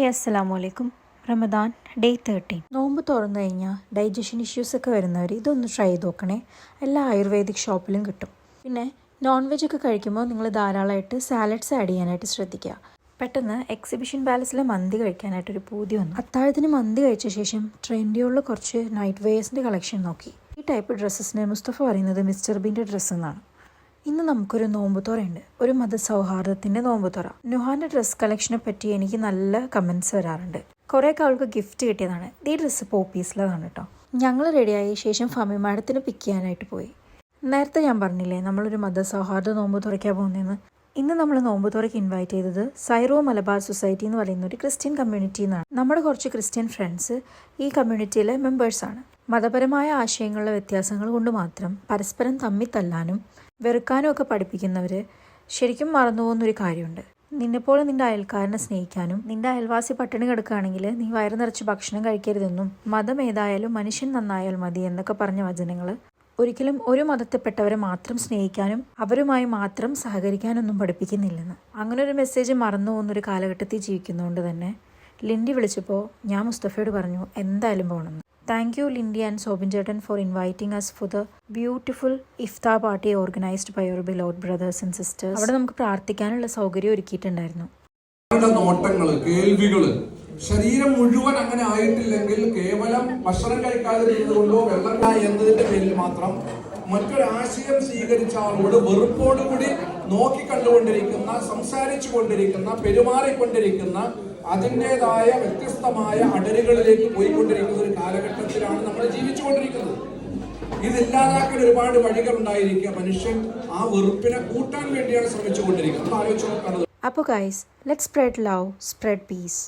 അസ്സലാമു അലൈക്കും. റമദാൻ ഡേ 13. നോമ്പ് തുറന്നു കഴിഞ്ഞാൽ ഡൈജഷൻ ഇഷ്യൂസൊക്കെ വരുന്നവർ ഇതൊന്ന് ട്രൈ ചെയ്ത് നോക്കണേ. എല്ലാ ആയുർവേദിക് ഷോപ്പിലും കിട്ടും. പിന്നെ നോൺ വെജ് ഒക്കെ കഴിക്കുമ്പോൾ നിങ്ങൾ ധാരാളമായിട്ട് സാലഡ്സ് ആഡ് ചെയ്യാനായിട്ട് ശ്രദ്ധിക്കുക. പെട്ടെന്ന് എക്സിബിഷൻ പാലസിലെ മന്തി കഴിക്കാനായിട്ടൊരു പൂതി വന്നു. അത്താഴത്തിന് മന്തി കഴിച്ച ശേഷം ട്രെൻഡിയുള്ള കുറച്ച് നൈറ്റ് വെയേഴ്സിൻ്റെ കളക്ഷൻ നോക്കി. ഈ ടൈപ്പ് ഡ്രസ്സസിന് മുസ്തഫ പറയുന്നത് മിസ്റ്റർ ബീൻ്റെ ഡ്രസ്സ് എന്നാണ്. ഇന്ന് നമുക്കൊരു നോമ്പുതുറയുണ്ട്, ഒരു മതസൗഹാർദ്ദത്തിൻ്റെ നോമ്പുതുറ. നുഹാൻ്റെ ഡ്രസ്സ് കളക്ഷനെ പറ്റി എനിക്ക് നല്ല കമൻസ് വരാറുണ്ട്. കുറേയൊക്കെ അവൾക്ക് ഗിഫ്റ്റ് കിട്ടിയതാണ്. ഈ ഡ്രസ്സ് പോപ്പീസിലതാണ് കേട്ടോ. ഞങ്ങൾ റെഡിയായി ശേഷം ഫമി മാഡത്തിന് പിക്ക് ചെയ്യാനായിട്ട് പോയി. നേരത്തെ ഞാൻ പറഞ്ഞില്ലേ നമ്മളൊരു മതസൗഹാർദ്ദ നോമ്പ് തുറയ്ക്കാൻ പോകുന്നതെന്ന്. ഇന്ന് നമ്മൾ നോമ്പ് തുറയ്ക്ക് ഇൻവൈറ്റ് ചെയ്തത് സൈറോ മലബാർ സൊസൈറ്റി എന്ന് പറയുന്ന ഒരു ക്രിസ്ത്യൻ കമ്മ്യൂണിറ്റിയിൽ നിന്നാണ്. നമ്മുടെ കുറച്ച് ക്രിസ്ത്യൻ ഫ്രണ്ട്സ് ഈ കമ്മ്യൂണിറ്റിയിലെ മെമ്പേഴ്സാണ്. മതപരമായ ആശയങ്ങളിലെ വ്യത്യാസങ്ങൾ കൊണ്ട് മാത്രം പരസ്പരം തമ്മിൽ തല്ലാനും വെറുക്കാനും ഒക്കെ പഠിപ്പിക്കുന്നവർ ശരിക്കും മറന്നുപോകുന്നൊരു കാര്യമുണ്ട്. നിന്നെപ്പോലെ നിന്റെ അയൽക്കാരനെ സ്നേഹിക്കാനും നിന്റെ അയൽവാസി പട്ടിണി കിടക്കുകയാണെങ്കിൽ നീ വയറ് നിറച്ച് ഭക്ഷണം കഴിക്കരുതെന്നും മതം ഏതായാലും മനുഷ്യൻ നന്നായാൽ മതി എന്നൊക്കെ പറഞ്ഞ വചനങ്ങൾ ഒരിക്കലും ഒരു മതത്തിൽപ്പെട്ടവരെ മാത്രം സ്നേഹിക്കാനും അവരുമായി മാത്രം സഹകരിക്കാനൊന്നും പഠിപ്പിക്കുന്നില്ലെന്ന്. അങ്ങനെ ഒരു മെസ്സേജ് മറന്നു പോകുന്നൊരു കാലഘട്ടത്തിൽ ജീവിക്കുന്നതുകൊണ്ട് തന്നെ ലിൻഡി വിളിച്ചപ്പോൾ ഞാൻ മുസ്തഫയോട് പറഞ്ഞു എന്തായാലും പോകണമെന്ന്. Thank you Lindy and Sobin Chetan for inviting us for the beautiful iftar party organized by your beloved brothers and sisters. അവിടെ നമുക്ക് പ്രാർത്ഥിക്കാനുള്ള സൗകര്യം ഒരുക്കിയിട്ടുണ്ടായിരുന്നു. നോട്ടങ്ങള്, കേൾവികള്, ശരീരം മുഴുവൻ അങ്ങനെ ആയിട്ടില്ലെങ്കിൽ കേവലം ഭക്ഷണം കഴിക്കാതിരുന്നതുകൊണ്ടോ വെള്ളം എന്നതിന്റെ പേരിൽ മാത്രം മറ്റൊരാശയം സ്വീകരിച്ച ആളോട് വെറുപ്പോടുകൂടി നോക്കിക്കണ്ടുകൊണ്ടിരിക്കുന്ന, സംസാരിച്ചു കൊണ്ടിരിക്കുന്ന, പെരുമാറിക്കൊണ്ടിരിക്കുന്ന, അതിൻ്റെതായ വ്യത്യസ്തമായ അടരുകളിലേക്ക് പോയിക്കൊണ്ടിരിക്കുന്ന ഒരു കാലഘട്ടത്തിലാണ് നമ്മൾ ജീവിച്ചുകൊണ്ടിരിക്കുന്നത്. ഇതില്ലാതാക്കാൻ ഒരുപാട് വഴികൾ ഉണ്ടായിരിക്കുക. മനുഷ്യൻ ആ വെറുപ്പിനെ കൂട്ടാൻ വേണ്ടിയാണ് ശ്രമിച്ചുകൊണ്ടിരിക്കുന്നത്. ആലോചിച്ച് നോക്കുന്നത്. അപ്പോൾ guys, let's spread love, spread piece.